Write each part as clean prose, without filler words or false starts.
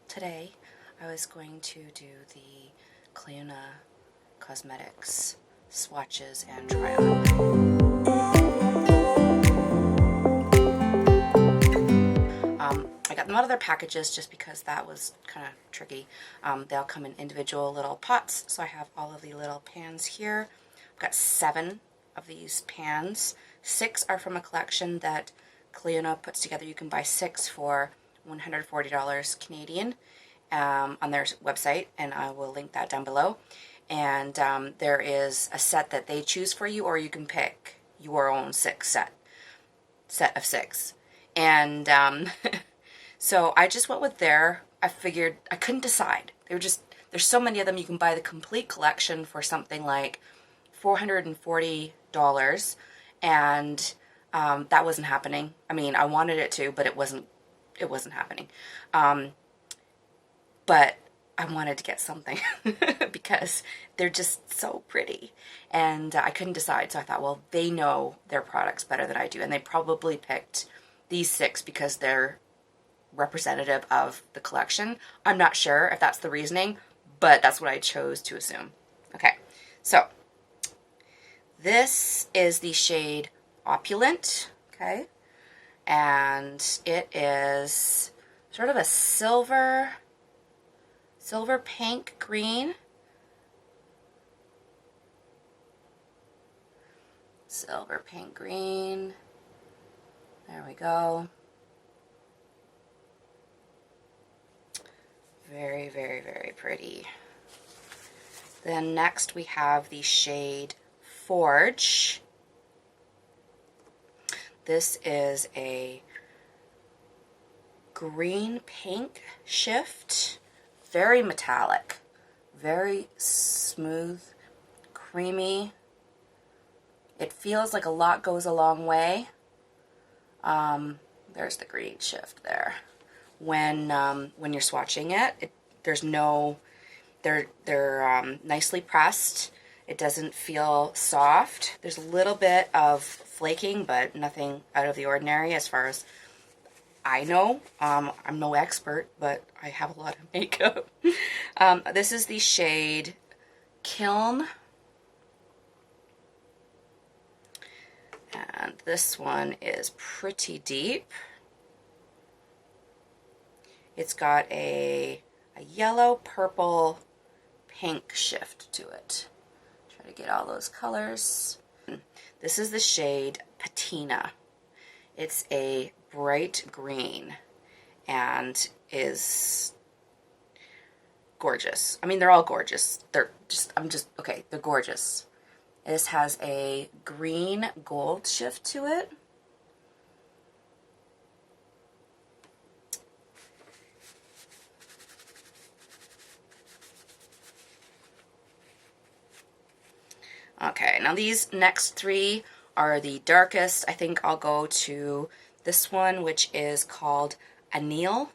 Today I was going to do the Clionadh Cosmetics swatches and try on. I got them out of their packages just because that was kind of tricky. They'll come in individual little pots, so I have all of the little pans here. I've got 7 of these pans. 6 are from a collection that Clionadh puts together. You can buy 6 for $140 Canadian on their website, and I will link that down below. And there is a set that they choose for you, or you can pick your own set of 6. And so I just went with I figured I couldn't decide. There's so many of them. You can buy the complete collection for something like $440, and that wasn't happening. I mean, I wanted it to, but it wasn't happening. But I wanted to get something because they're just so pretty, and I couldn't decide. So I thought, well, they know their products better than I do, and they probably picked these 6 because they're representative of the collection. I'm not sure if that's the reasoning, but that's what I chose to assume. Okay, so this is the shade Opulent, okay, and it is sort of a silver pink green. Silver pink green. There we go. Very, very, very pretty. Then next we have the shade Forge. This is a green pink shift. Very metallic. Very smooth, creamy. It feels like a lot goes a long way. There's the green shift there. When you're swatching it, they're nicely pressed. It doesn't feel soft. There's a little bit of flaking, but nothing out of the ordinary as far as I know. I'm no expert, but I have a lot of makeup. This is the shade Kiln. And this one is pretty deep. It's got a yellow, purple, pink shift to it. Try to get all those colors. This is the shade Patina. It's a bright green and is gorgeous. I mean, they're all gorgeous. They're gorgeous. This has a green gold shift to it. Okay, now these next 3 are the darkest. I think I'll go to this one, which is called Anil.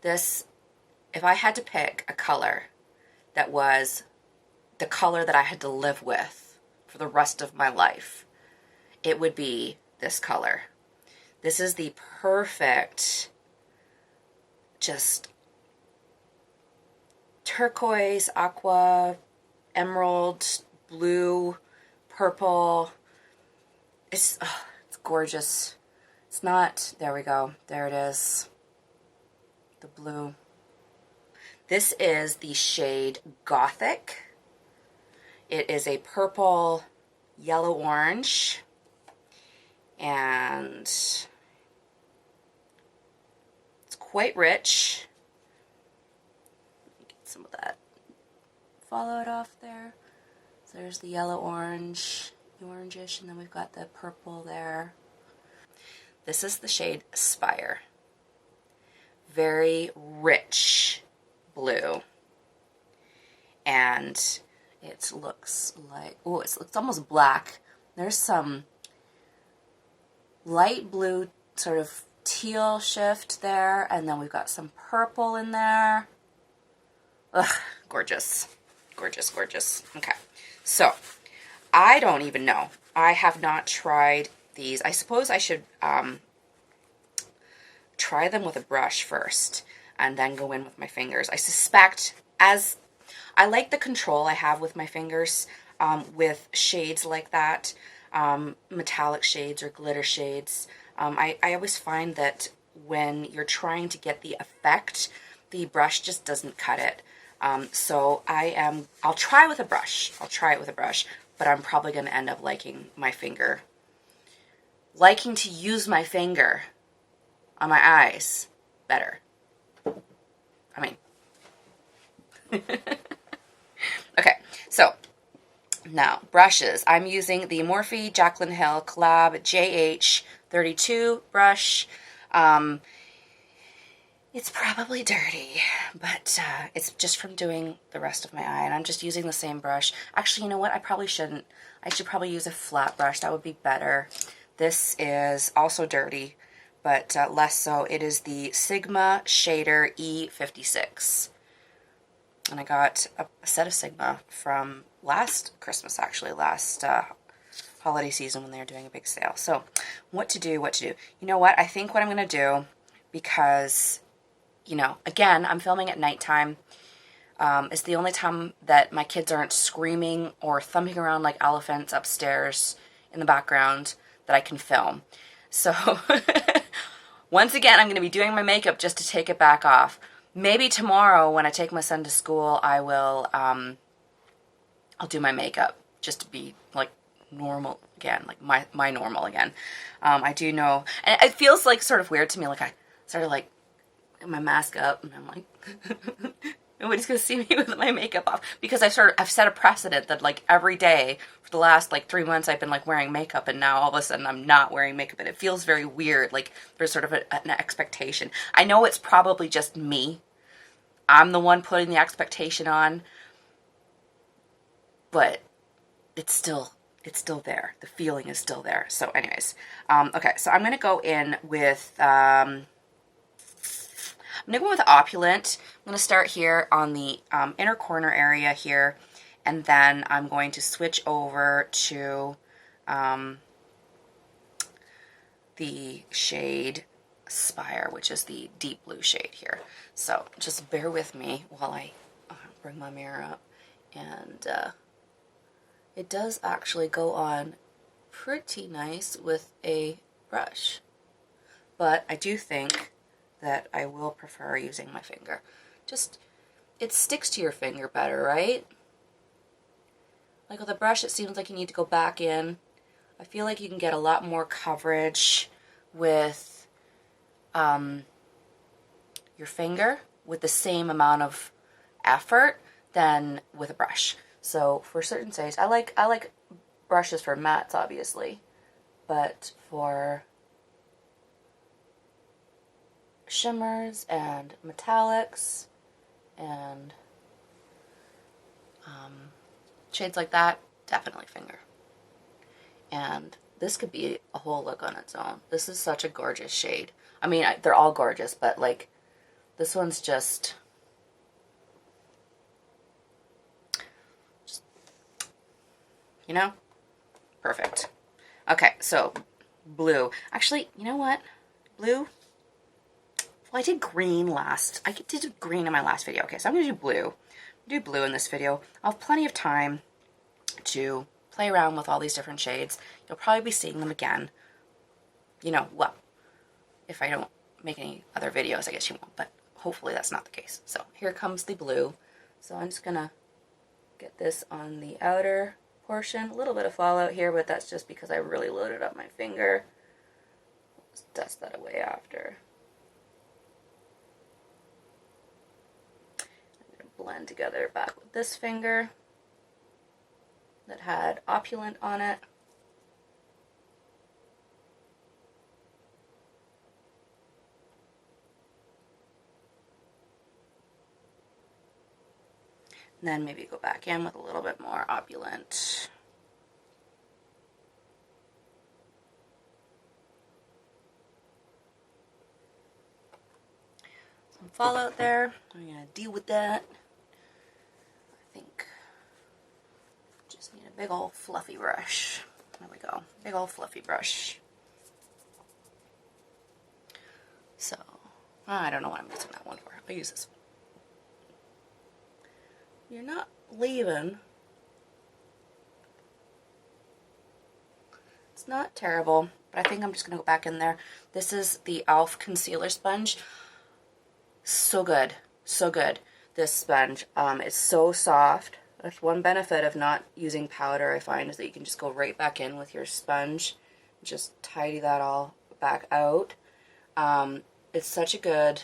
This, if I had to pick a color that was the color that I had to live with for the rest of my life, it would be this color. This is the perfect, just turquoise, aqua, emerald, blue, purple. It's gorgeous. It's not, there we go. There it is. The blue. This is the shade Gothic. It is a purple, yellow, orange, and it's quite rich. Get some of that followed off there. So there's the yellow, orange, the orangish, and then we've got the purple there. This is the shade Aspire. Very rich blue. And it looks like, oh, it's almost black. There's some light blue, sort of teal shift there, and then we've got some purple in there. Ugh, gorgeous. Gorgeous, gorgeous. Okay, so I don't even know. I have not tried these. I suppose I should try them with a brush first and then go in with my fingers. I suspect, as I like the control I have with my fingers with shades like that, metallic shades or glitter shades. I always find that when you're trying to get the effect, the brush just doesn't cut it. So I'll try with a brush. I'll try it with a brush, but I'm probably going to end up liking to use my finger on my eyes better. I mean, okay, so now brushes. I'm using the Morphe Jaclyn Hill Collab JH32 brush. It's probably dirty, but it's just from doing the rest of my eye, and I'm just using the same brush. Actually, you know what? I probably shouldn't. I should probably use a flat brush. That would be better. This is also dirty, but less so. It is the Sigma Shader E56. And I got a set of Sigma from last Christmas, actually, last holiday season when they were doing a big sale. So what to do? You know what? I think what I'm going to do, because, you know, again, I'm filming at nighttime. It's the only time that my kids aren't screaming or thumping around like elephants upstairs in the background that I can film. So once again, I'm going to be doing my makeup just to take it back off. Maybe tomorrow when I take my son to school, I will, I'll do my makeup just to be like normal again, like my normal again. I do know, and it feels like sort of weird to me, like I started like my mask up and I'm like, nobody's gonna see me with my makeup off, because I've set a precedent that like every day for the last like 3 months I've been like wearing makeup, and now all of a sudden I'm not wearing makeup, and it feels very weird. Like there's sort of an expectation. I know it's probably just me. I'm the one putting the expectation on, but it's still there. The feeling is still there. So anyways, okay, so I'm gonna go in with Opulent. I'm going to start here on the inner corner area here, and then I'm going to switch over to the shade Spire, which is the deep blue shade here. So just bear with me while I bring my mirror up, and it does actually go on pretty nice with a brush, but I do think that I will prefer using my finger. Just, it sticks to your finger better, right? Like with a brush, it seems like you need to go back in. I feel like you can get a lot more coverage with your finger with the same amount of effort than with a brush. So for certain shades, I like brushes for mattes, obviously, but for shimmers and metallics and shades like that, definitely finger. And this could be a whole look on its own. This is such a gorgeous shade. I mean, they're all gorgeous, but like this one's just you know, perfect. Okay, so blue. Actually, you know what? Blue. Well, I did green last. I did green in my last video. Okay, so I'm going to do blue. Do blue in this video. I'll have plenty of time to play around with all these different shades. You'll probably be seeing them again. You know, well, if I don't make any other videos, I guess you won't, but hopefully that's not the case. So here comes the blue. So I'm just going to get this on the outer portion. A little bit of fallout here, but that's just because I really loaded up my finger. Just dust that away after. Blend together back with this finger that had Opulent on it. And then maybe go back in with a little bit more Opulent. Some fallout there. I'm going to deal with that. I think just need a big old fluffy brush. There we go. Big old fluffy brush. So I don't know what I'm using that one for. I'll use this one. You're not leaving. It's not terrible, but I think I'm just going to go back in there. This is the e.l.f. concealer sponge. So good. So good. This sponge. It's so soft. That's one benefit of not using powder, I find, is that you can just go right back in with your sponge. Just tidy that all back out. It's such a good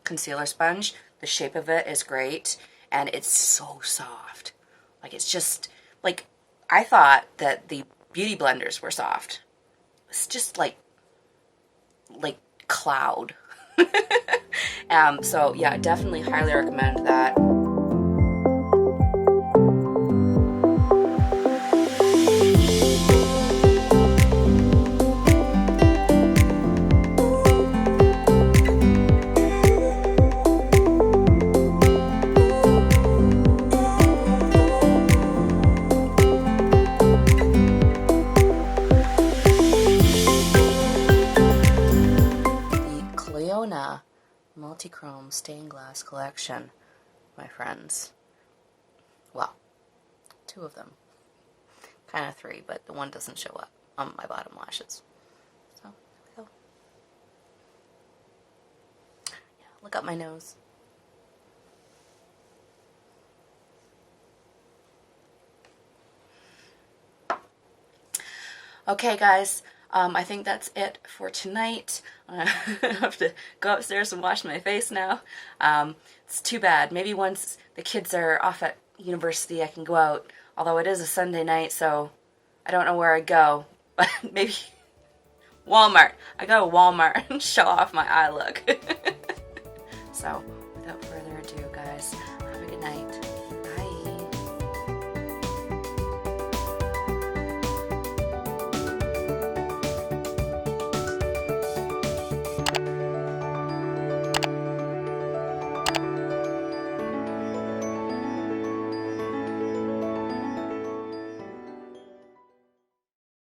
concealer sponge. The shape of it is great, and it's so soft. Like, it's just, like, I thought that the beauty blenders were soft. It's just like cloud. So yeah, definitely highly recommend that. Clionadh multichrome stained glass collection, my friends. Well, 2 of them. Kind of 3, but the one doesn't show up on my bottom lashes. So, there we go. Yeah, look up my nose. Okay, guys. I think that's it for tonight. I have to go upstairs and wash my face now. It's too bad. Maybe once the kids are off at university I can go out. Although it is a Sunday night, so I don't know where I'd go. But maybe Walmart. I go to Walmart and show off my eye look. So